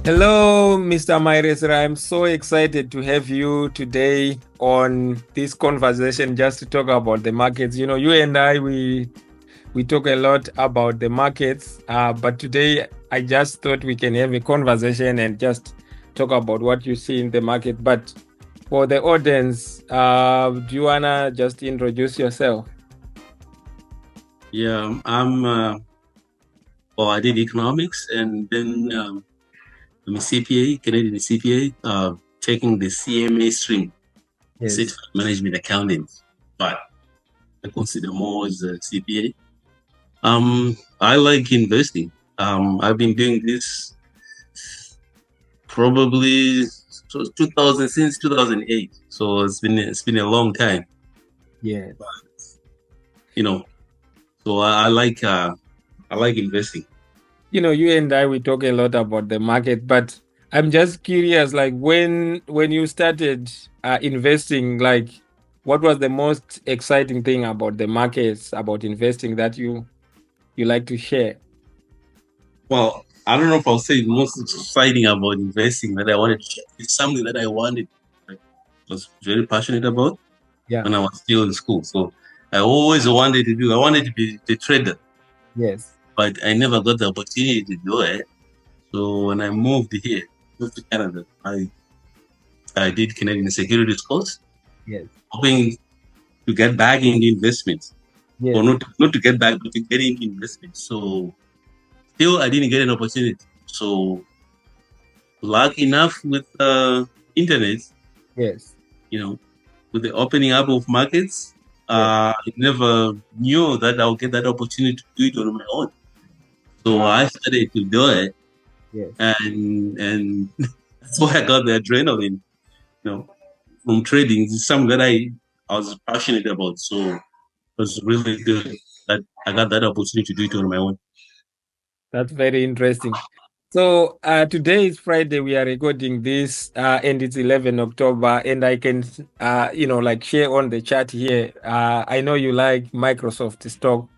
Hello, Mr. Maeresera. I'm so excited to have you today on this conversation just to talk about the markets. You know, you and I, we talk a lot about the markets, but today I just thought we can have a conversation and just talk about what you see in the market. But for the audience, do you wanna just introduce yourself? Yeah, I did economics and then I'm a CPA, Canadian CPA, taking the CMA stream, Yes. Certified Management Accounting, but I consider more as a CPA. I like investing. I've been doing this probably since 2008, so it's been a long time, Yes. you know. So I like investing. You know, you and I we talk a lot about the market, but I'm just curious, like when you started investing, like what was the most exciting thing about the markets, about investing that you like to share? Well, I don't know if I'll say the most exciting about investing that I wanted to share. It's something that I wanted, like, was very passionate about Yeah. when I was still in school. So I always wanted to do. I wanted to be the trader, Yes. but I never got the opportunity to do it. So when I moved to Canada, I did Canadian securities course, Yes. hoping to get back into investments, or Yes. not to get back, but to get into investments. So still, I didn't get an opportunity. So lucky enough with internet, Yes. you know, with the opening up of markets, Yes. I never knew that I'll get that opportunity to do it on my own. So Wow. I started to do it, Yes. and that's why I got the adrenaline, from trading. It's something that I was passionate about. So it was really good that I got that opportunity to do it on my own. That's very interesting. So today is Friday. We are recording this, and it's 11 October. And I can, like share on the chat here. I know you like Microsoft stock.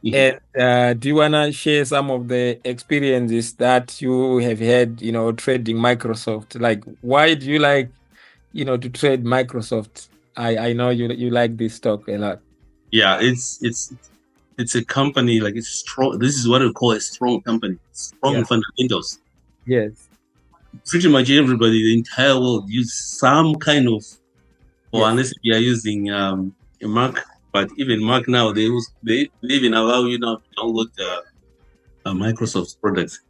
Mhm. And do you wanna share some of the experiences that you have had, trading Microsoft? Like, why do you like, to trade Microsoft? I know you like this stock a lot. Yeah, it's a company, like, it's strong. This is what we call a strong company, strong Yeah. fundamentals. Yes. Pretty much everybody, the entire world, use some kind of, or Yes. unless you are using a Mac. But even Mac now, they even allow you now to download Microsoft products.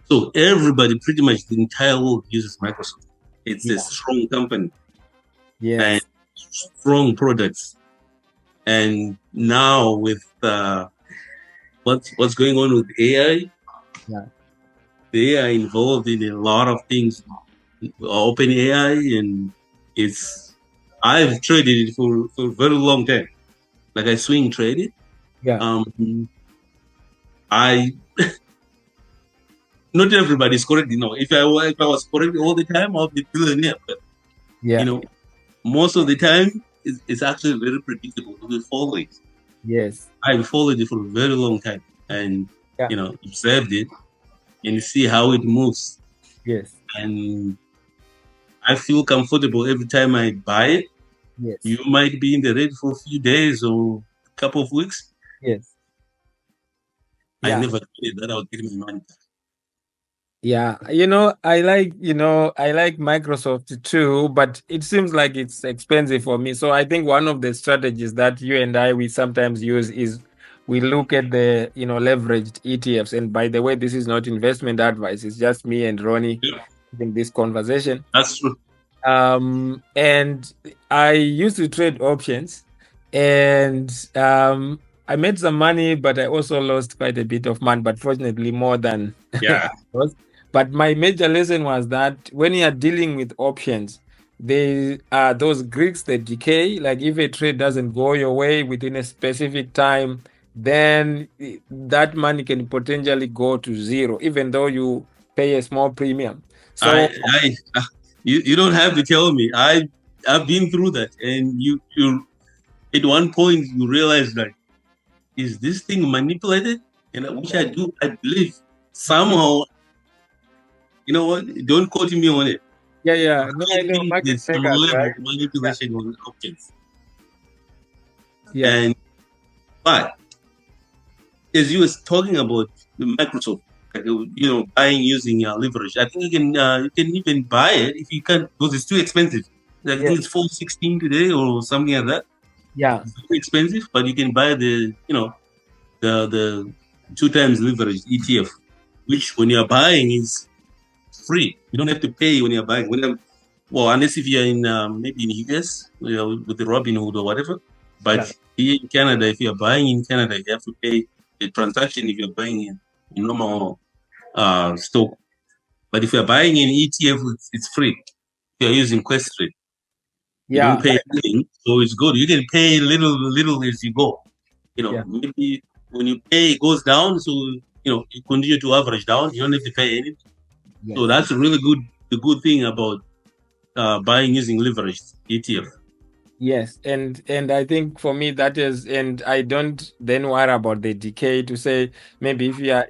So everybody, pretty much the entire world, uses Microsoft. It's a Yeah. strong company and Yes. strong products. And now with what's going on with AI, Yeah. they are involved in a lot of things. Open AI, and it's I've traded it for a very long time. Like, I swing traded. Yeah. Um, I Not everybody's correct. If I was correct all the time, I'll be billionaire. But you Yeah. know, most of the time, it's actually very predictable. We follow it. Yes. I followed it for a very long time, and Yeah. observed it and see how it moves. Yes. And I feel comfortable every time I buy it. You Yes. might be in the red for a few days or a couple of weeks. Yes. I Yeah. never did that. I'll get my money back. Yeah, I like Microsoft too, but it seems like it's expensive for me. So I think one of the strategies that you and I we sometimes use is we look at the, leveraged ETFs. And by the way, this is not investment advice. It's just me and Ronnie Yeah, having this conversation. that's true. And I used to trade options, and I made some money, but I also lost quite a bit of money, but fortunately more than Yeah, I lost. But my major lesson was that when you are dealing with options, they are those Greeks that decay. Like if a trade doesn't go your way within a specific time, then that money can potentially go to zero, even though you pay a small premium. So you don't have to tell me. I've been through that, and you at one point you realize that, is this thing manipulated? And which I do. I believe somehow You know what? Don't quote me on it. Yeah. No, I I know think market there's some makers, level right? of manipulation on options. Yeah. And but as you was talking about the Microsoft, like, buying using leverage, I think you can even buy it if you can't, because it's too expensive. Like, I think it's 416 today or something like that. Yeah. It's very expensive, but you can buy the 2 times leverage ETF, which when you're buying is free. You don't have to pay when you're buying. Unless if you're in maybe in US, with the Robinhood or whatever. But Yeah. here in Canada, if you're buying in Canada, you have to pay the transaction if you're buying in normal stock. But if you're buying in ETF, it's free. If you're using Questrade, you don't Yeah. pay anything, so it's good. You can pay little as you go. Yeah. Maybe when you pay, it goes down, so you continue to average down. You don't have to pay anything. So Yes. that's really good. The good thing about buying using leveraged ETF. Yes, and I think for me that is, and I don't then worry about the decay to say maybe if you are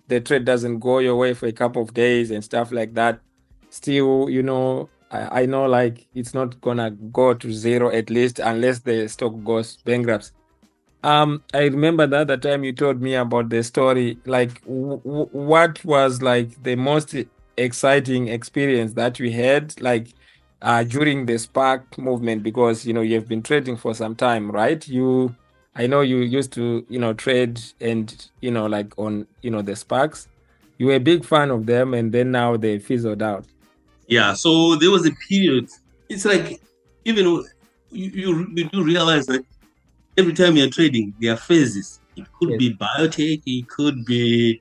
the trade doesn't go your way for a couple of days and stuff like that, still, I know like it's not gonna go to zero at least unless the stock goes bankrupt. I remember the other time you told me about the story, like what was like the most exciting experience that we had, like during the spark movement, because you've been trading for some time, right? I know you used to trade and like on the sparks. You were a big fan of them, and then now they fizzled out. Yeah. So there was a period. It's like even you do realize that every time you're trading, there are phases. It could Yes. be biotech. It could be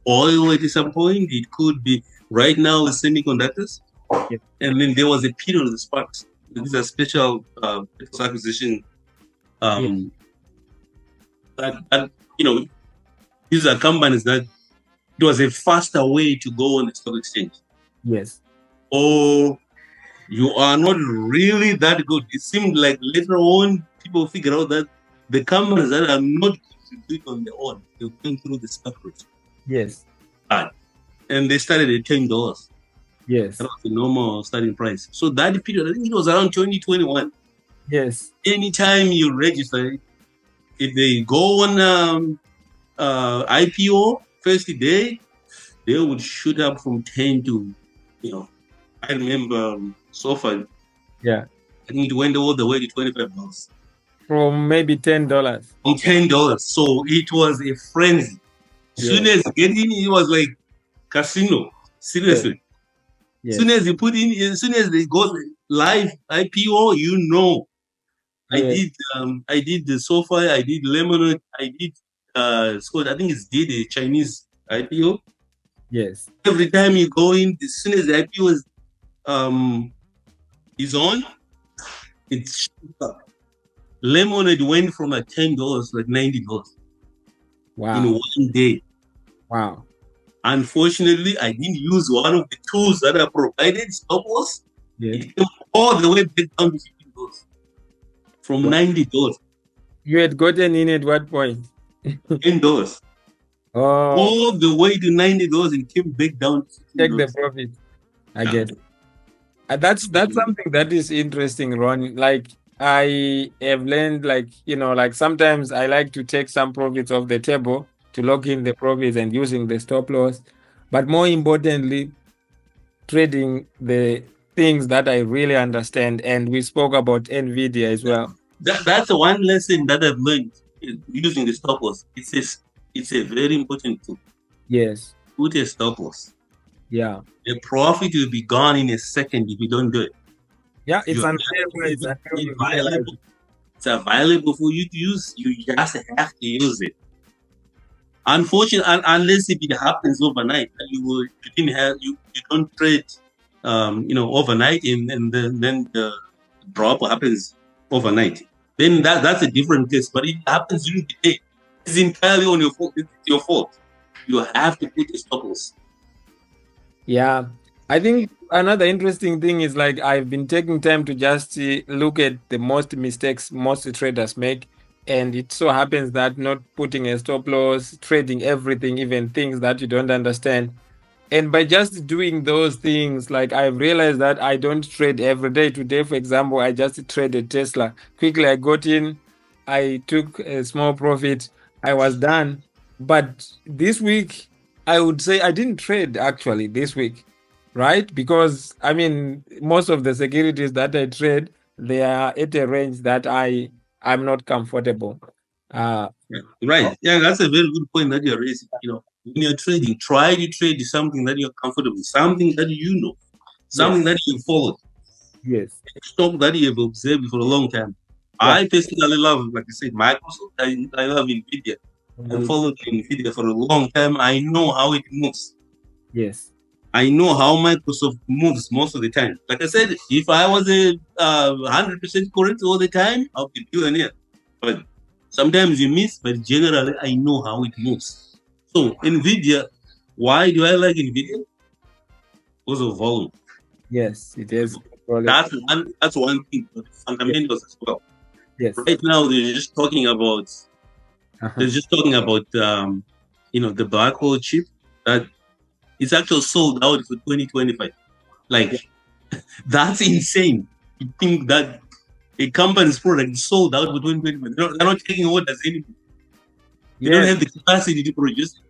oil at some point. It could be right now the semiconductors. Yes. And then there was a period of the sparks. These are special acquisition. Yes. That these are companies that it was a faster way to go on the stock exchange. Yes. Or you are not really that good. It seemed like later on people figure out that the companies that are not good to do it on their own, they're going through the spark route. Yes. And they started at $10. Yes. That was the normal starting price. So that period, I think it was around 2021. Yes. Anytime you register, if they go on IPO first day, they would shoot up from 10 to, I remember so far. Yeah. I think it went all the way to $25. From maybe $10. From $10. So it was a frenzy. As soon as you get in, it was like casino. Seriously. Yes. As soon as you put in, as soon as they go live IPO, I did the SoFi, I did Lemonade, I did Scott, I think it's did a Chinese IPO. Yes. Every time you go in, as soon as the IPO is on, it's shoots up. Lemonade went from like $10 to like $90. Wow. In one day. Wow. Unfortunately, I didn't use one of the tools that are provided, stop loss. Yes. It came all the way back down to $15. From $90. You had gotten in at what point? $10. Oh. All the way to $90 and came back down to $15. Take the profit. I get it. That's something that is interesting, Ron. Like I have learned, like sometimes I like to take some profits off the table to lock in the profits and using the stop loss. But more importantly, trading the things that I really understand. And we spoke about NVIDIA as well. That's the one lesson that I've learned using the stop loss. It's a very important tool. Yes. Put a stop loss. Yeah. The profit will be gone in a second if you don't do it. Yeah, it's available for you to use. You just have to use it. Unfortunately, unless if it happens overnight, you don't trade, overnight, and then the drop happens overnight. Then that's a different case. But it happens during the day. It's entirely on your fault. It's your fault. You have to put a stop loss. Yeah. I think another interesting thing is like I've been taking time to just look at the most mistakes most traders make. And it so happens that not putting a stop loss, trading everything, even things that you don't understand, And by just doing those things, like I've realized that I don't trade every day. Today, for example, I just traded Tesla. Quickly, I got in, I took a small profit, I was done. But this week, I would say I didn't trade actually this week, right? Because I mean, most of the securities that I trade, they are at a range that I'm not comfortable. Uh, Right. Yeah, that's a very good point that you're raising. When you're trading, try to trade something that you're comfortable, something that you know, yes, something that you followed, yes, stock that you have observed for a long time. yeah. I personally love, like I said, Microsoft. I love NVIDIA. I Mhm. followed NVIDIA for a long time. I know how it moves. Yes, I know how Microsoft moves most of the time. Like I said, if I was a 100% correct all the time, I'll be billionaire. But sometimes you miss, but generally, I know how it moves. So, NVIDIA, why do I like NVIDIA? Because of volume. yes, it is. That's one thing, but Yes, fundamentals as well. yes. Right now, they're Uh-huh. just talking about the black hole chip that it's actually sold out for 2025. Yeah. Like that's insane. You think that a company's product is sold out for 2025? They're not taking orders anymore. They don't Yes, have the capacity to produce it.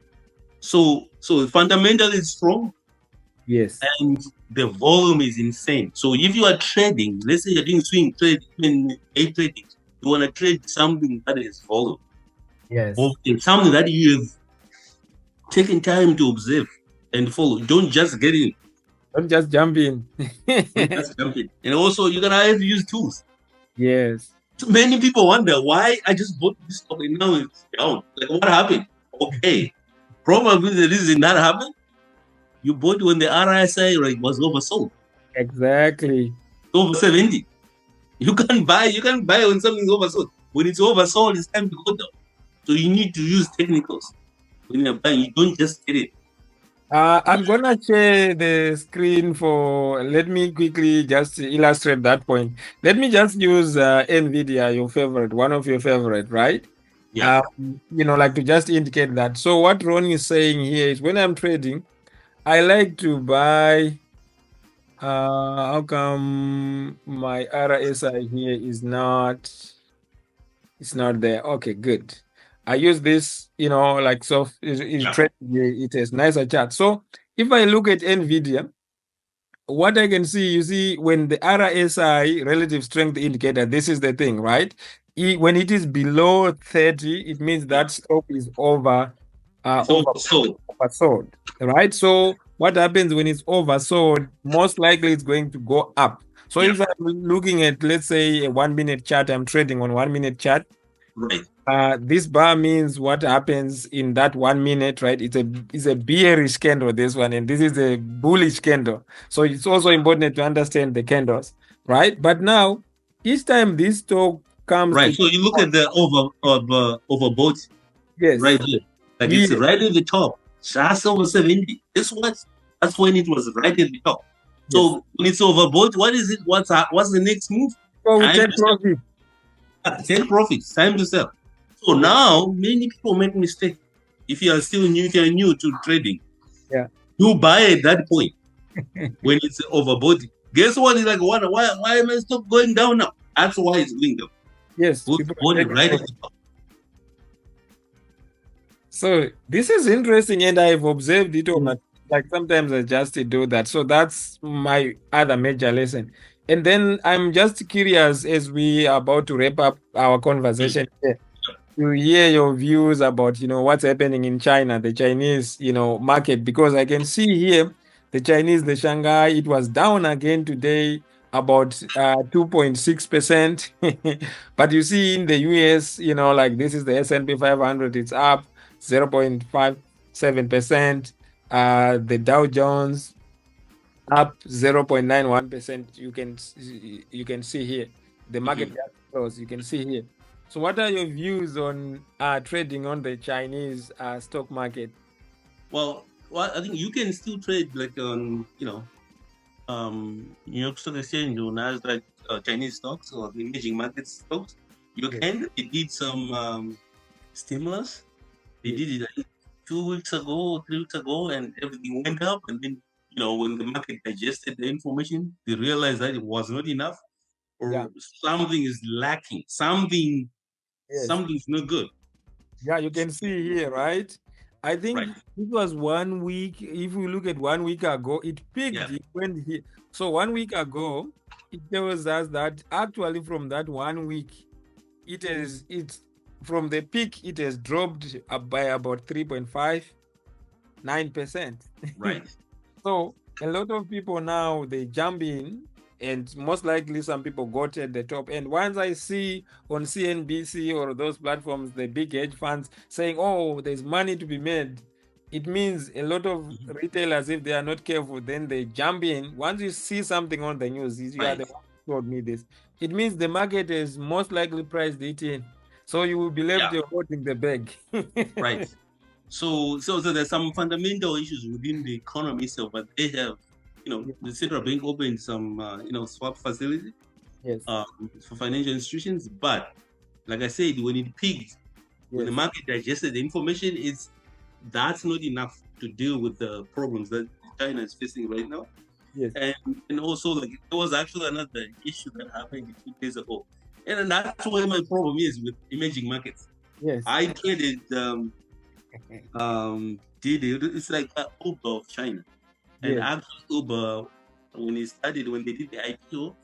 So fundamentally it's strong yes, and the volume is insane. So if you are trading, let's say you're doing swing trade, even day trading, you want to trade something that is volume or yes. something that you have taken time to observe and follow. Don't just get in. Don't just jump in. Don't just jump in. And also, you're gonna have to use tools. Yes, So many people wonder why I just bought this stock and now it's down. Like, what happened? Okay, probably the reason that happened. You bought when the RSI rate was oversold, exactly. over 70. You can't buy when something's oversold. When it's oversold, it's time to go down. So you need to use technicals when you're buying. You don't just get it. I'm gonna share the screen let me quickly just illustrate that point. Let me just use NVIDIA, your favorite, one of your favorite, right? Yeah. Like to just indicate that. So what Ron is saying here is when I'm trading, I like to buy. How come my RSI here is not? It's not there. Okay, good. I use this, like so. Yeah. It has nicer chart. So if I look at Nvidia, what I can see, you see, when the RSI relative strength indicator, this is the thing, right? When it is below 30, it means Yeah. that stock is It's over oversold. oversold, right? So what happens when it's oversold? Most likely it's going to go up. So Yeah. if I'm looking at, let's say, a 1 minute chart, I'm trading on 1 minute chart. Right. This bar means what happens in that 1 minute, right? It's a bearish candle, this one, and this is a bullish candle. So it's also important to understand the candles, right? But now, each time this stock comes Right. to So you look at the overbought yes, right here. Like it's yes, right at the top. Just over 70. That's when it was right at the top. yes. So when it's overbought, what is it? What's the next move? So we Time take to sell. profit. Take profits. Time to sell. So now many people make mistake. If you're new to trading, Yeah. you buy at that point when it's overbought. Guess what? It's like why am I stop going down now? That's why it's going down. Yes, Put people are bought it taking right at profit. the top. So this is interesting, and I've observed it Mm. over. Like sometimes I just do that. So that's my other major lesson. And then I'm just curious as we are about to wrap up our conversation here, to hear your views about what's happening in China, the Chinese market, because I can see here the Shanghai, it was down again today about 2.6%. But you see in the US, like this is the S&P 500, it's up 0.57%. The Dow Jones up 0.91%. You can see here the market Mhm. cap close. You can see here. So, what are your views on trading on the Chinese stock market? Well, I think you can still trade like on New York Stock Exchange or Nasdaq Chinese stocks or emerging market stocks. You Yes. can. It did some stimulus. They Yes. did it 2 weeks ago, 3 weeks ago, and everything went up. And then, when the market digested the information, they realized that it was not enough, Yeah. or something is lacking. Yes. Something's not good. Yeah, you can see here, right? I think Right. it was 1 week. If we look at 1 week ago, it peaked. Yeah. It went here. So 1 week ago, it tells us that actually from that 1 week, it's from the peak, it has dropped up by about 3.59%. Right. So a lot of people now they jump in, and most likely some people got at the top. And once I see on CNBC or those platforms the big hedge funds saying, "Oh, there's money to be made," it means a lot of Mhm. retailers, if they are not careful, then they jump in. Once you see something on the news, you are Right. the one who told me this. It means the market is most likely priced it in, so you will be left Yeah. there holding the bag. Right. So there's some fundamental issues within the economy itself, but they have, the central bank opened some, swap facility Yes, for financial institutions. But like I said, when it peaked, when the yes, market digested the information, that's not enough to deal with the problems that China is facing right now. yes, And also, like, there was actually another issue that happened a few days ago, and that's where my problem is with emerging markets. yes. I traded Didi. It's like Uber of China. And Yes, actually, Uber, when they did the IPO,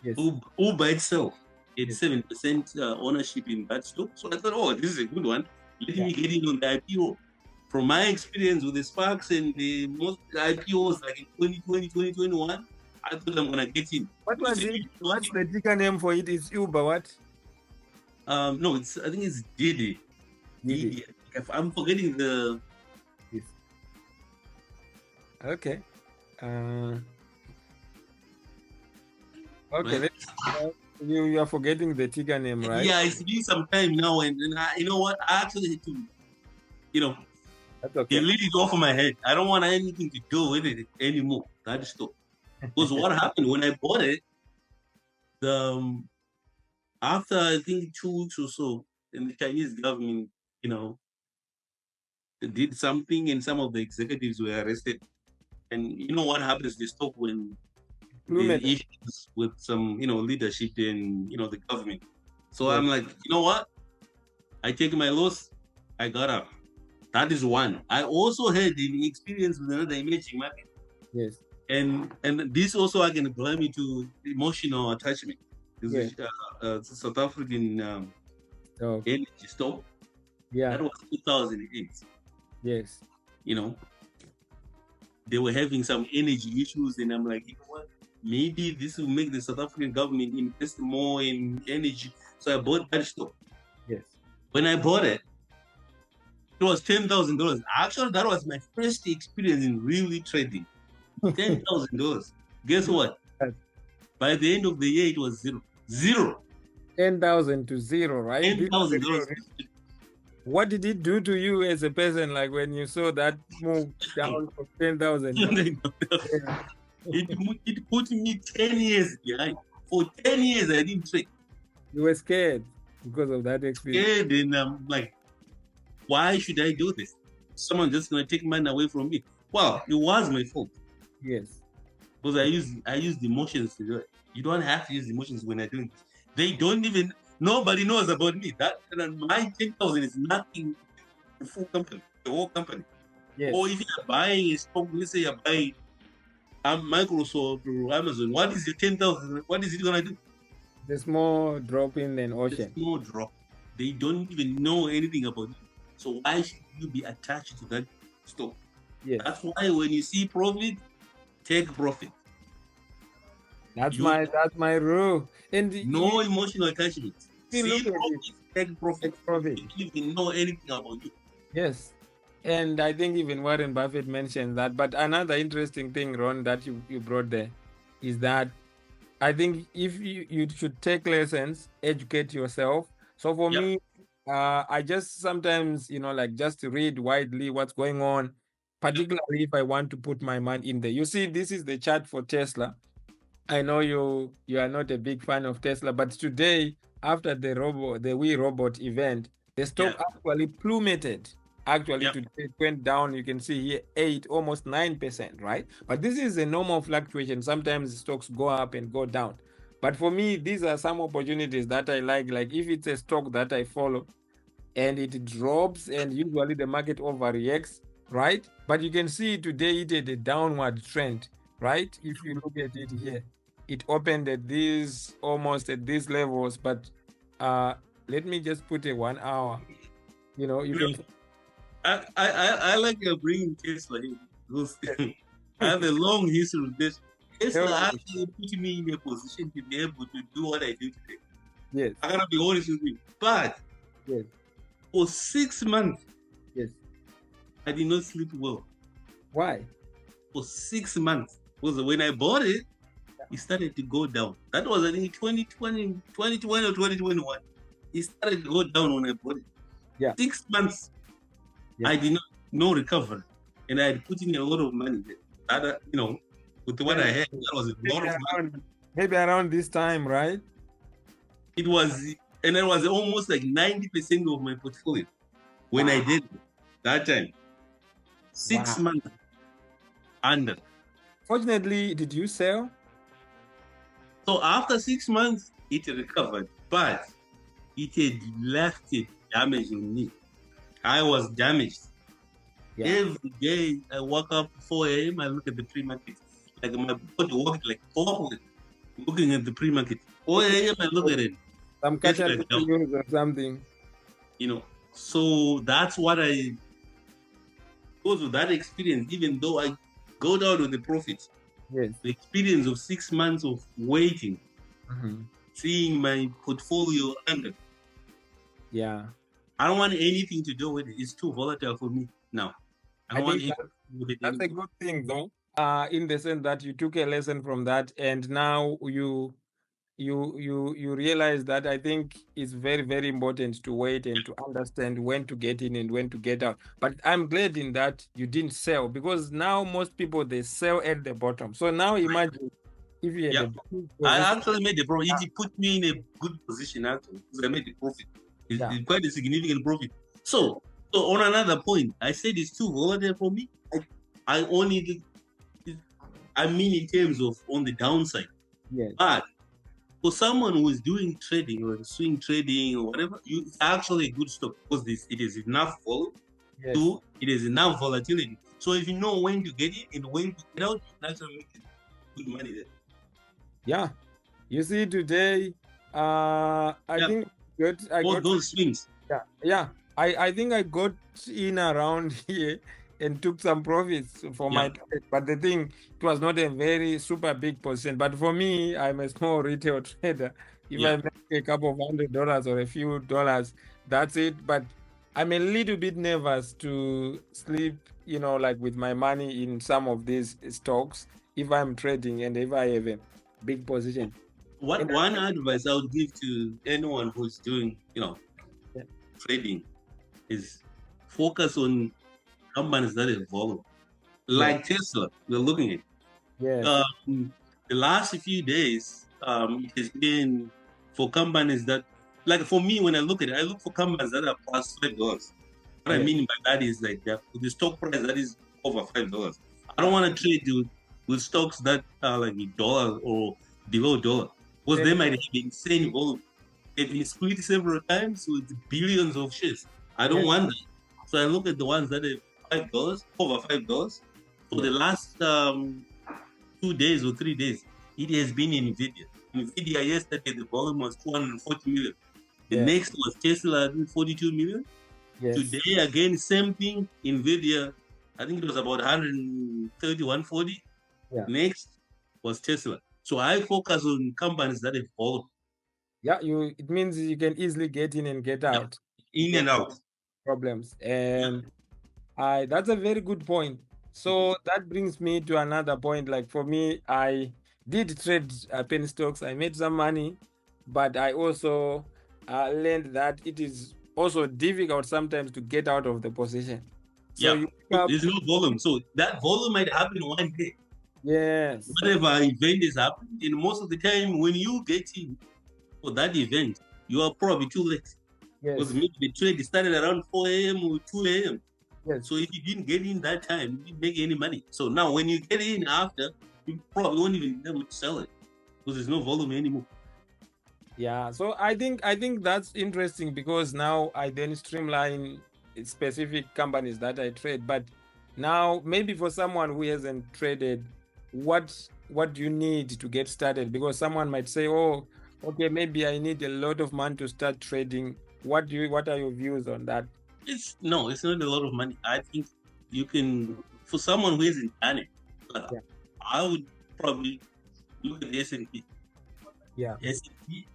yes, Uber itself had yes. 7% ownership in that stock. So I thought, oh, this is a good one. Let Yeah. me get in on the IPO. From my experience with the Sparks and the most IPOs like in 2020, 2021, I thought I'm gonna get in. What It's was a it? huge What's market. the ticker name for it? Is Uber what? No, I think it's Didi. Did it? Didi. If I'm forgetting the Yes. Okay. Uh, okay. right. You are forgetting the ticker name, right? Yeah, it's been some time now, and you know what? I actually had to, you know, That's okay. delete it off of my head. I don't want anything to do with it anymore. That stock. Because what happened when I bought it, the after I think 2 weeks or so, and the Chinese government, you know, did something, and some of the executives were arrested. And you know what happens to the stock when there's Plummet. issues with some, leadership and the government. So Yes. I'm like, you know what? I take my loss. I got up. That is one. I also had an experience with another emerging market, Yes. and this also I can blame it to emotional attachment. This Yes. is South African So energy stock. yeah. That was 2008. Yes. You know, they were having some energy issues, and I'm like, you know what? Maybe this will make the South African government invest more in energy. So I bought that stock. Yes. When I bought it, it was $10,000. Actually, that was my first experience in really trading. $10,000. Guess what? By the end of the year, it was zero. Zero. 10,000 to zero, right? Ten This is the thousand real dollars. risk. What did it do to you as a person, like when you saw that move down from 10,000? Yeah. It put me 10 years behind. For 10 years, I didn't trade. You were scared because of that experience. And then I'm like, why should I do this? Someone just gonna take money away from me. Well, it was my fault Yes. because I used emotions to do it. You don't have to use emotions when you're doing this. They don't even nobody knows about me. That my 10,000 is nothing. The full company, the whole company. Yes. Or if you're buying a stock, let's say you're buying Microsoft or Amazon, what is your 10,000? What is it gonna do? The small drop in an There's ocean. no drop. They don't even know anything about you. So why should you be attached to that stock? Yes. That's why when you see profit, take profit. That's You my rule. And no emotional attachment. see, See look at it. profit, take profit. Take profit. You don't even know anything about you. Yes. And I think even Warren Buffett mentioned that. But another interesting thing, Ron, that you brought there is that I think if you should take lessons, educate yourself. So for Yep. me, I just sometimes, like just read widely what's going on, Yep. particularly if I want to put my mind in there. You see, this is the chart for Tesla. I know you are not a big fan of Tesla, but today, after the We Robot event, the stock Yeah. actually plummeted. Actually, Yeah. today it went down. You can see here 8, almost 9%, right? But this is a normal fluctuation. Sometimes stocks go up and go down. But for me, these are some opportunities that I like. Like if it's a stock that I follow and it drops, and usually the market overreacts, right? But you can see today it had a downward trend, right? If you look at it here, it opened at these almost at these levels. But let me just put a 1 hour. You You can. know, I like bringing Tesla here because I have a long history with this. Tesla Oh, actually put me in a position to be able to do what I do today. yes, I gotta be honest with you. But yes, for 6 months, yes. I did not sleep well. Why? For 6 months. Because when I bought it, it started to go down. That was, I think, 2020 or 2021. It started to go down when I bought it. Yeah, 6 months, yeah. I did not no recovery. And I had put in a lot of money there. That, with what I Maybe, had, that was a lot maybe of money. around maybe around this time, right? It was, and it was almost like 90% of my portfolio when I Wow. did it that time. Six Wow. months under. Fortunately, did you sell? So after 6 months, it recovered, but it had left a damage in me. I was damaged. Yeah. Every day I woke up 4 a.m. I look at the pre-market. Like my body worked like forward, looking at the pre-market. 4 a.m. I look at it. Some It's catch-up like down. news or something. So that's what I goes with that experience, even though I go down with the profit. Yes. The experience of 6 months of waiting, Mm-hmm. seeing my portfolio under. Yeah. I don't want anything to do with it. It's too volatile for me now. I I don't want think anything to do with it that's a anymore. good thing, though. In the sense that you took a lesson from that, and now you realize that I think it's very, very important to wait and to understand when to get in and when to get out. But I'm glad in that you didn't sell, because now most people they sell at the bottom. So now imagine if you had Yeah. a big I position. actually made the profit. It put me in a good position actually because I made the profit. Yeah. It's quite a significant profit. So on another point, I said it's too volatile for me. I only did, I mean in terms of on the downside. Yes. But for someone who is doing trading or swing trading or whatever, it's actually a good stock because it is enough volume. Yes. Two, it is enough volatility. So if you know when to get in and when to get out, you can actually make good money there. Yeah. You see today, I Yeah, think I all got those swings. yeah, yeah. I think I got in around here and took some profits for my Yeah, trade. But the thing, it was not a very super big percent. But for me, I'm a small retail trader. If I yeah. make a couple of $100 or a few dollars, that's it. But I'm a little bit nervous to sleep, like with my money in some of these stocks if I'm trading and if I have a big position. What And one advice I would give to anyone who's doing, yeah, trading is focus on companies that have volume. yeah, Like Tesla, we're looking at. yes, The last few days, it has been for companies that, like for me, when I look at it, I look for companies that are plus $5. What I yes, mean by that is like the stock price that is over $5. I don't want to trade with stocks that are like $1 or below dollar because they and might have insane volume. They've been split several times with billions of shares. I don't yes, want that. So I look at the ones that are $5, over $5. For yes, the last 2 days or 3 days, it has been NVIDIA. NVIDIA yesterday, the volume was 240 million. The yes, next was Tesla, I think 42 million. yes. Today, again, same thing. NVIDIA, I think it was about 130, 140. Yeah. Next was Tesla. So I focus on companies that have volume. Yeah, it means you can easily get in and get Yeah. out. In and out. Problems. Yeah. And that's a very good point. So that brings me to another point. Like for me, I did trade penny stocks. I made some money, but I also learned that it is also difficult sometimes to get out of the position. So Yeah. you pick up, There's no volume. So that volume might happen one day. yes, Whatever event is happening, and most of the time when you get in for that event, you are probably too late. Because yes, maybe the trade started around 4 a.m. or 2 a.m. Yes. So if you didn't get in that time, you didn't make any money. So now when you get in after, you probably won't even be able to sell it because there's no volume anymore. Yeah, so I think that's interesting because now I then streamline specific companies that I trade. But now maybe for someone who hasn't traded, what do you need to get started? Because someone might say, "Oh, okay, maybe I need a lot of money to start trading." What are your views on that? It's not a lot of money. I think you can, for someone who hasn't done it, Yeah, I would probably look at the S&P. yeah, S&P,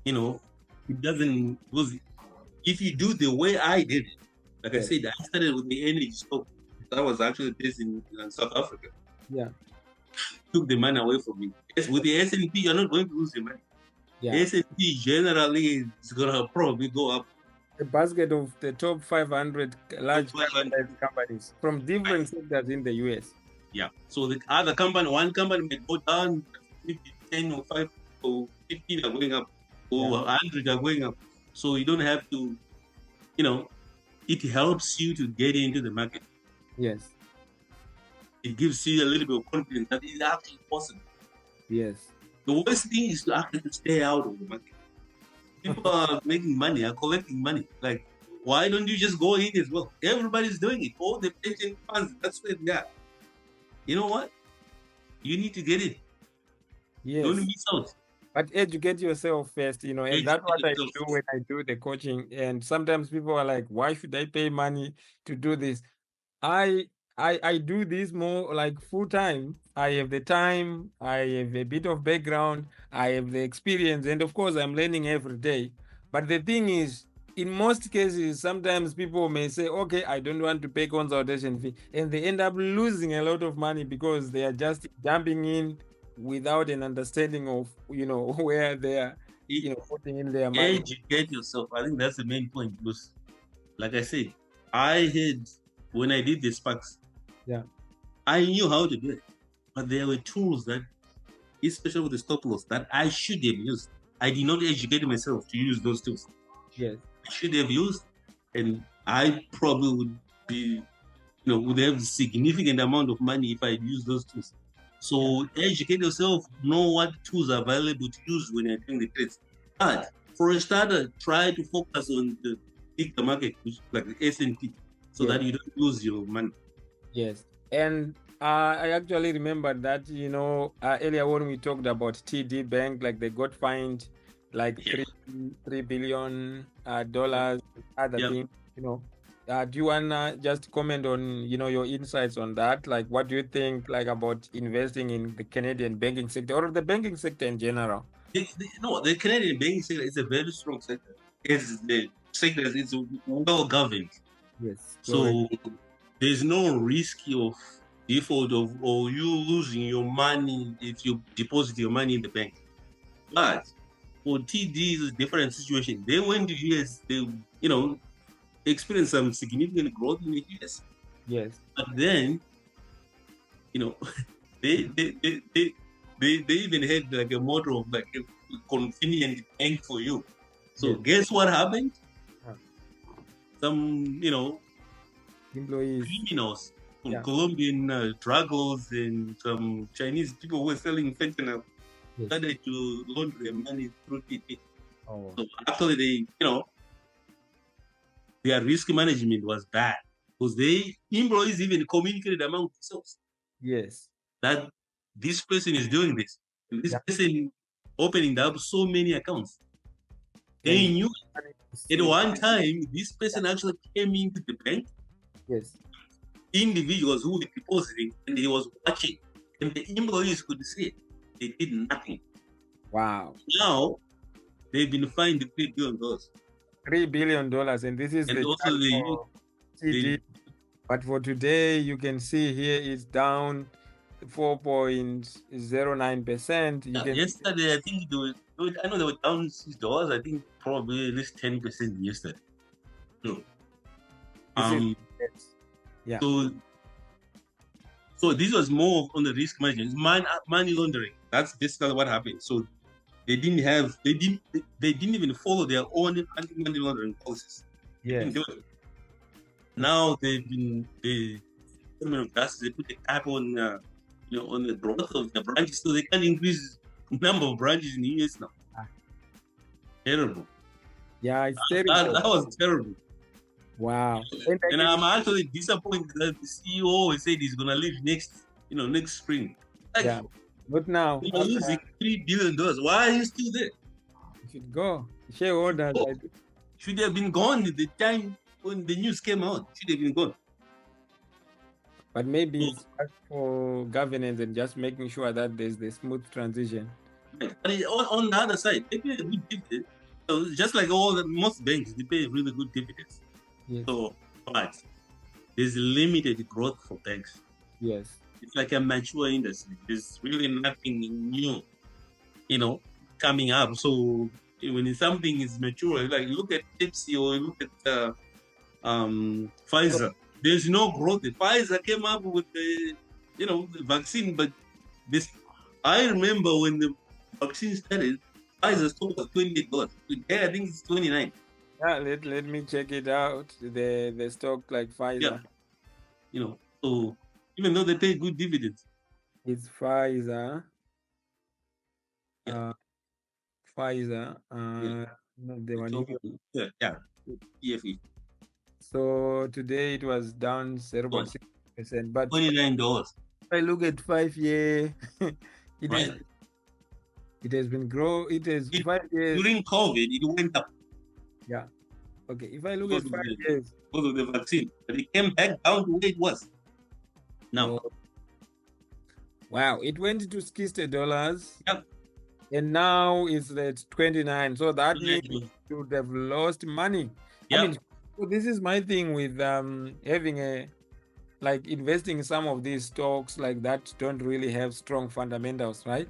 it doesn't, because if you do the way I did it, like I yes, said, I started with the energy stock. That was actually based in South Africa. yeah, Took the money away from me. Yes, with the S&P, you're not going to lose your money. yeah. S&P generally is gonna probably go up. A basket of the top 500 Top large 500. capitalized companies from different sectors in the US. Yeah. So the other company, one company may go down, 50, 10 or 5 or 15 are going up, or Yeah, 100 are going up. So you don't have to, you know, it helps you to get into the market. yes, It gives you a little bit of confidence that it's actually possible. yes. The worst thing is to actually stay out of the market. People are making money, are collecting money. Like, why don't you just go in as well? Everybody's doing it. All the pension funds, that's where they are. You know what? You need to get it. Don't Yes. miss out. But educate yourself first, and that's Educate what I yourself do first. when I do the coaching. And sometimes people are like, why should I pay money to do this? I I do this more like full time. I have the time, I have a bit of background, I have the experience, and of course I'm learning every day. But the thing is, in most cases, sometimes people may say, okay, I don't want to pay consultation fee, and they end up losing a lot of money because they are just jumping in without an understanding of where they're E- putting in their money. Educate yourself. I think that's the main point because, like I said, I had, when I did the sparks, Yeah. I knew how to do it. But there were tools that, especially with the stop loss, that I should have used. I did not educate myself to use those tools. Yes. I should have used, and I probably would be, would have significant amount of money if I used those tools. Yeah. So educate yourself, know what tools are available to use when you're doing the trades. But for a starter, try to focus on the bigger market, which like the S&P, so Yes. that you don't lose your money. Yes. And I actually remember that, earlier when we talked about TD Bank, like they got fined like Yeah. three billion dollars, other Yeah. things, Do you wanna just comment on, your insights on that? Like, what do you think, like, about investing in the Canadian banking sector or the banking sector in general? No, the Canadian banking sector is a very strong sector. It's the sector is well governed. Yes, correct. So there's no risk of default of or you losing your money if you deposit your money in the bank. But for TD is a different situation. They went to US, they experienced some significant growth in the US. Yes. But then, you know, they they, they, they, they even had like a motto of like a convenient bank for you. So Yes. guess what happened? Ah, Some, employees. criminals, some Yeah. Colombian drug lords and some Chinese people who were selling fentanyl Yes. started to launder their money through TT. Oh. So actually, their risk management was bad because they employees even communicated among themselves Yes. that this person is doing this, and this Yeah. person opening up so many accounts. They And knew at see. one time this Yeah. person actually came into the bank, Yes. individuals who were depositing, and he was watching, and the employees could see it. They did nothing. Wow. Now they've been fined $3 billion, $3 billion, and this is and the also chart for they TD. But for today, you can see here it's down 4.09%. You can see yesterday I think I know they were down $6. I think probably at least 10% yesterday. No. this is Um. yes. Yeah. So this was more on the risk management, it's money laundering. That's basically what happened. So they didn't even follow their own anti-money laundering policies. They didn't Yes. do it. Now they've been the Department of Justice, they put a cap on on the growth of the branches, so they can't increase number of branches in the US now. Ah. Terrible. Yeah, it's That terrible. was terrible. Wow. And I And can, I'm actually disappointed that the CEO said he's gonna leave next spring. Like yeah, but now you're after losing $3 billion. Why are you still there? you should go. Shareholders, Oh, should have been gone at the time when the news came out. Should have been gone. but maybe So, it's just for governance and just making sure that there's the smooth transition. right. But on the other side, they pay a good dividend. So just like most banks, they pay really good dividends. Yes. So, but there's limited growth for banks. Yes. It's like a mature industry. There's really nothing new, coming up. So when something is mature, like look at Pepsi or look at So, Pfizer. There's no growth. Pfizer came up with the vaccine, but this I remember when the vaccine started, Pfizer stock was $28. Today I think it's 29. yeah, let me check it out. The stock like Yeah, Pfizer. so even though they pay good dividends. It's Pfizer. Yeah, Uh, Pfizer. yeah. Not the The one. top, yeah, PFE. So today it was down 0.6%. But $29, if I look at 5 year, it is right? it has been grow. It is 5 years. During COVID, it went up Yeah. Okay. If I look because at of 5 years, the vaccine, but it came back down to where it was now. oh, wow, it went to $60, Yep. and now it's at 29. So that means Exactly. you would have lost money. I Yep. mean, so this is my thing with having a like investing in some of these stocks like that don't really have strong fundamentals, right?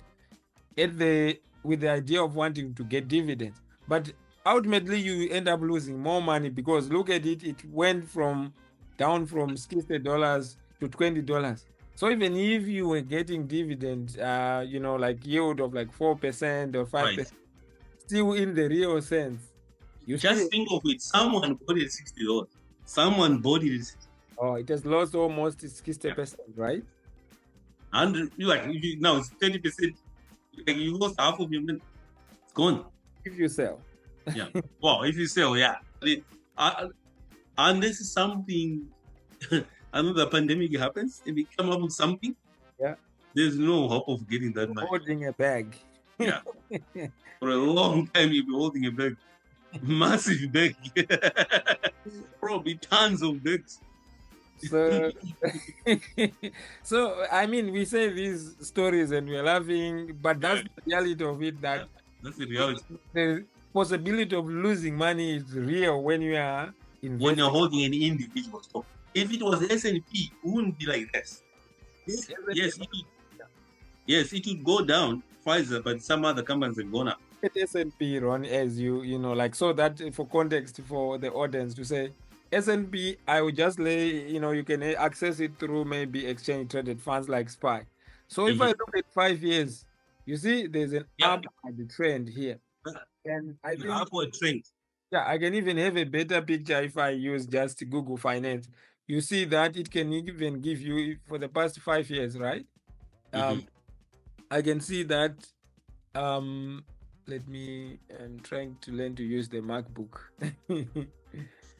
With the idea of wanting to get dividends, but ultimately you end up losing more money because look at it, it went from down from $60 to $20. So even if you were getting dividend, like yield of like 4% or Right. 5%, still in the real sense, you still Just think of it. Someone bought it $60. Someone bought it. it has lost almost Yeah. 60%, right? 100. Now it's 30%. Like you lost half of your money. It's gone. If you sell. Yeah. Well, if you sell, yeah. Unless something, another pandemic happens, if we come up with something, Yeah. there's no hope of getting that money. Holding a bag. Yeah. For a long time, you'll be holding a bag. Massive bag. Probably tons of bags. So, so I mean, we say these stories and we're laughing, but that's Yeah. the reality of it. Yeah. That That's the reality. the possibility of losing money is real when you are When investing. you're holding an individual stock. If it was S&P, it wouldn't be like this. Yes, it would go down, Pfizer, but some other companies have gone up. S&P run as like so that for context for the audience to say S&P, I would just lay, you can access it through maybe exchange traded funds like SPY. So if I look at 5 years, you see there's an Yeah. upward trend here. And I think, Upward trend. yeah, I can even have a better picture if I use just Google Finance. You see that it can even give you for the past 5 years, right? Mhm. I can see that. I'm trying to learn to use the MacBook.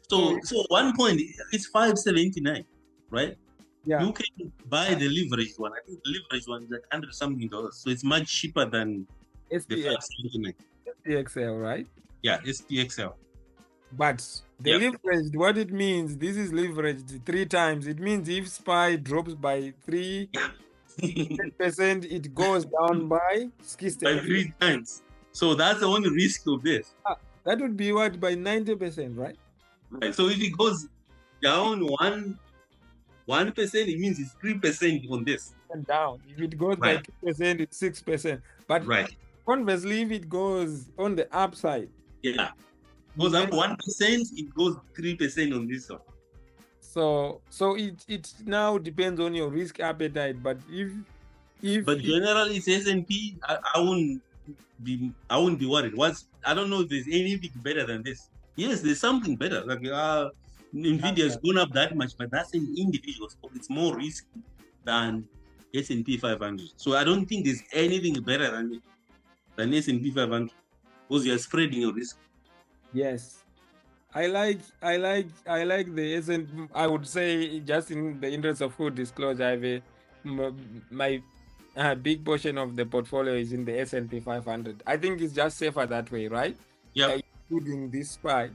So 1 point, it's 579, right? Yeah, You can buy the leveraged one. I think the leveraged one is like $100 something. So it's much cheaper than the SPX, 579. SPXL, right? Yeah, SPXL. But the Yep. leveraged, what it means, this is leveraged 3 times. It means if SPY drops by 3%, it goes down by 60. By 3 times. So that's the only risk of this. That would be what, by 90%, right? Right. So if it goes down 1%, it means it's 3% on this. And down. If it goes by Right. 2%, it's 6%. But Right. conversely, if it goes on the upside, Yeah. Goes up 1%, it goes 3% on this one. so it now depends on your risk appetite. But But generally it's S&P, I wouldn't be worried. I don't know if there's anything better than this. Yes, there's something better. Like NVIDIA has gone up that much, but that's an individual stock. It's more risky than S&P 500. So I don't think there's anything better than S&P 500 because you're spreading your risk. Yes. I like the S&P. I would say, just in the interest of full disclosure, I have my big portion of the portfolio is in the S&P 500. I think it's just safer that way, right? Yeah. Including this SPY.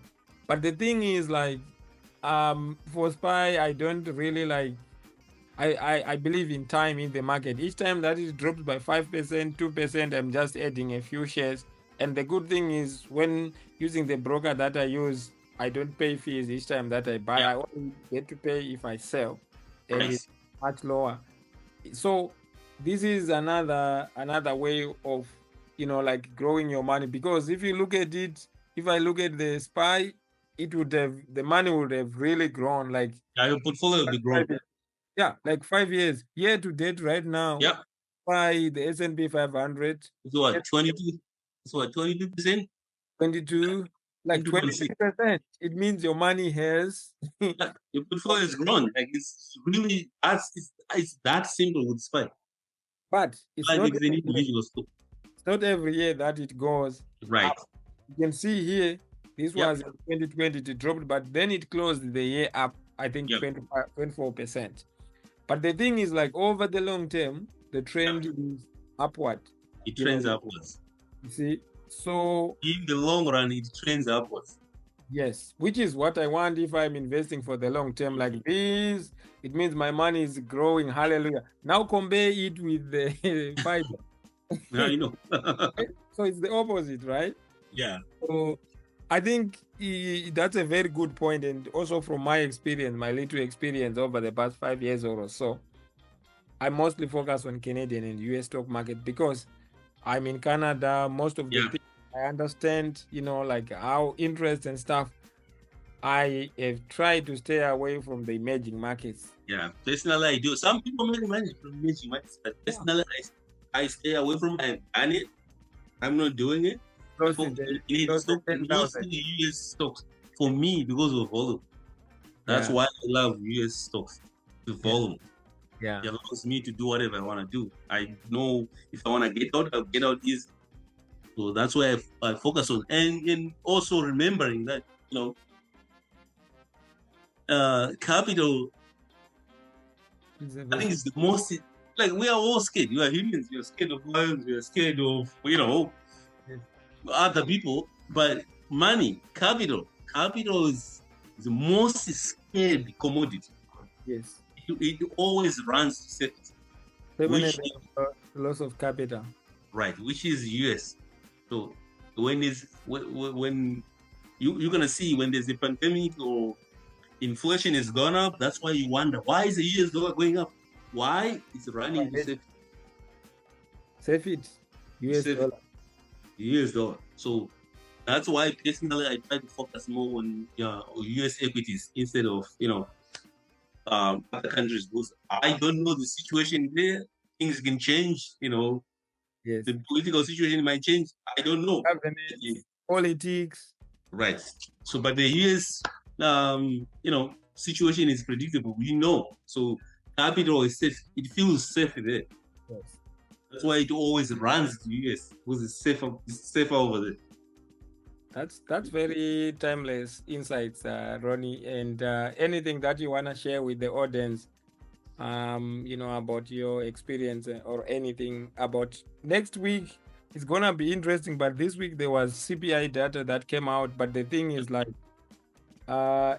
But the thing is, like, for SPY, I don't really like. I believe in time in the market. Each time that it drops by 5%, 2%, I'm just adding a few shares. And the good thing is, when using the broker that I use, I don't pay fees each time that I buy. Yeah. I only get to pay if I sell, and Right. it's much lower. So this is another way of, like, growing your money, because if you look at it, if I look at the SPY, the money would have really grown, like, Yeah, your portfolio will be grown. yeah, like 5 years. Year to date right now, Yeah. by the S&P 500, It's what, 22? It's what, 22%? 22, like 22.6. 23%. It means your money has, Yeah, your portfolio is grown. Like it's really it's that simple with SPY. but it's Like not it's an every year. individual stock. It's not every year that it goes Right. up. You can see here, this Yep. was in 2020, it dropped, but then it closed the year up, I think, Yep. 24%. But the thing is, like, over the long term, the trend is upward. It You know, trends upwards. You see, so In the long run, it trends upwards. yes, which is what I want if I'm investing for the long term like this. It means my money is growing. Hallelujah. Now compare it with the fiber. Yeah, you know. So it's the opposite, right? Yeah. So I think that's a very good point. And also, from my experience, my little experience over the past 5 years or so, I mostly focus on Canadian and US stock market because I'm in Canada. Most of the Yeah. things I understand, like how interest and stuff. I have tried to stay away from the emerging markets. Yeah. Personally, I do. Some people make money from emerging markets, but personally, I stay away from my money. I'm not doing it. Close to Focus the on Canadian stock, 10,000. mostly US stocks. For me, because of volume. That's Yeah. why I love US stocks. The volume. Yeah. It allows me to do whatever I want to do. I know if I want to get out, I'll get out easy. So that's why I focus on, and also remembering that capital. I think it's the most. Like we are all scared. You are humans. You're scared of lions. You're scared of other people. But money, capital is the most scared commodity. Yes. It always runs to safety. Permanent loss of capital. Right, which is US. So when you're gonna see when there's a pandemic or inflation is gone up, that's why you wonder why is the US dollar going up? Why it's running to safety? Safe it. US dollar. US dollar. So that's why personally I try to focus more on US equities instead of other countries, because I don't know the situation there. Things can change, Yes. the political situation might change. I don't know. Governance, politics. Right. So, but the US, situation is predictable. We know. So, capital is safe. It feels safe there. Yes. That's why it always runs to US because it's safer over there. That's very timeless insights, Ronnie. And anything that you wanna share with the audience, about your experience or anything about next week. It's gonna be interesting, but this week there was CPI data that came out. But the thing is, like,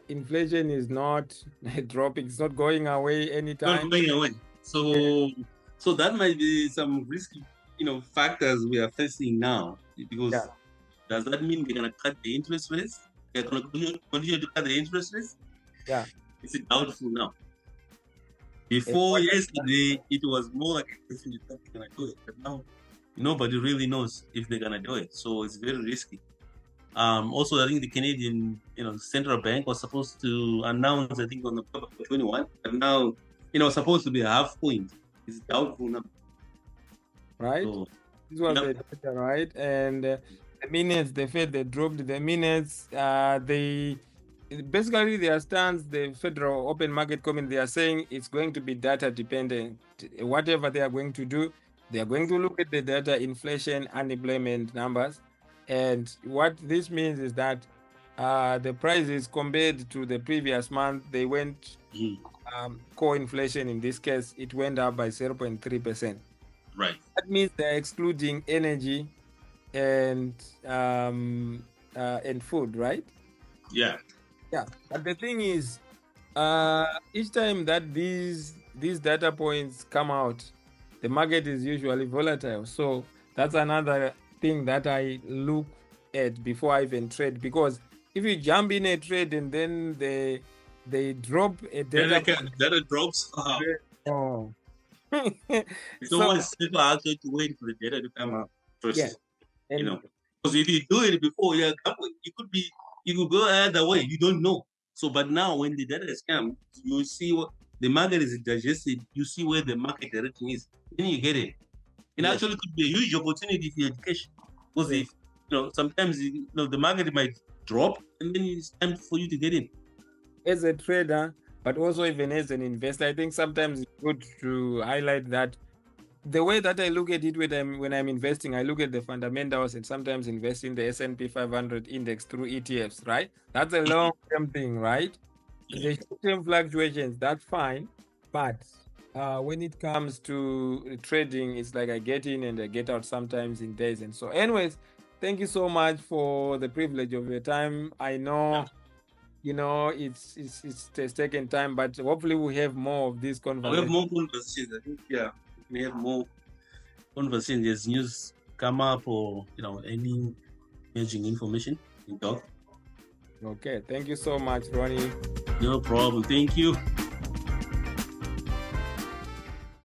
inflation is not dropping; it's not going away anytime. Not going away. So that might be some risky, factors we are facing now. Because does that mean they're gonna cut the interest rates? They're gonna continue to cut the interest rates? Yeah, it's doubtful now. Before yesterday, it was more like they're gonna do it, but now nobody really knows if they're gonna do it. So it's very risky. Also, I think the Canadian, central bank was supposed to announce, I think, on October 21, but now, supposed to be a half point. It's doubtful now. Right. So, this was the data, right? And the minutes, the Fed, they dropped the minutes. They basically their stance, the Federal Open Market Committee, they are saying it's going to be data dependent. Whatever they are going to do, they are going to look at the data, inflation, unemployment numbers. And what this means is that the prices compared to the previous month, they went, core inflation in this case, it went up by 0.3%. Right. That means they're excluding energy and food, right? Yeah. Yeah, but the thing is, each time that these data points come out, the market is usually volatile. So that's another thing that I look at before I even trade. Because if you jump in a trade and then they drop a Data drops. oh. It's almost safer actually to wait for the data to come out first. Yeah. Because if you do it before, you could go either way. You don't know. So, but now when the data is come, you see what the market is digested. You see where the market direction is. Then you get it. It actually could be a huge opportunity for education. Because if sometimes the market might drop, and then it's time for you to get in. As a trader, but also even as an investor, I think sometimes it's good to highlight that the way that I look at it when I'm investing, I look at the fundamentals and sometimes invest in the S&P 500 index through ETFs, right? That's a long-term thing, right? The short-term fluctuations, that's fine. But when it comes to trading, it's like I get in and I get out sometimes in days. And so anyways, thank you so much for the privilege of your time. I know, it's taken time, but hopefully we have more of these conversations. We have more conversations. I think, we have more conversations. There's news come up or, any emerging information we talk. Okay. Thank you so much, Ronnie. No problem. Thank you.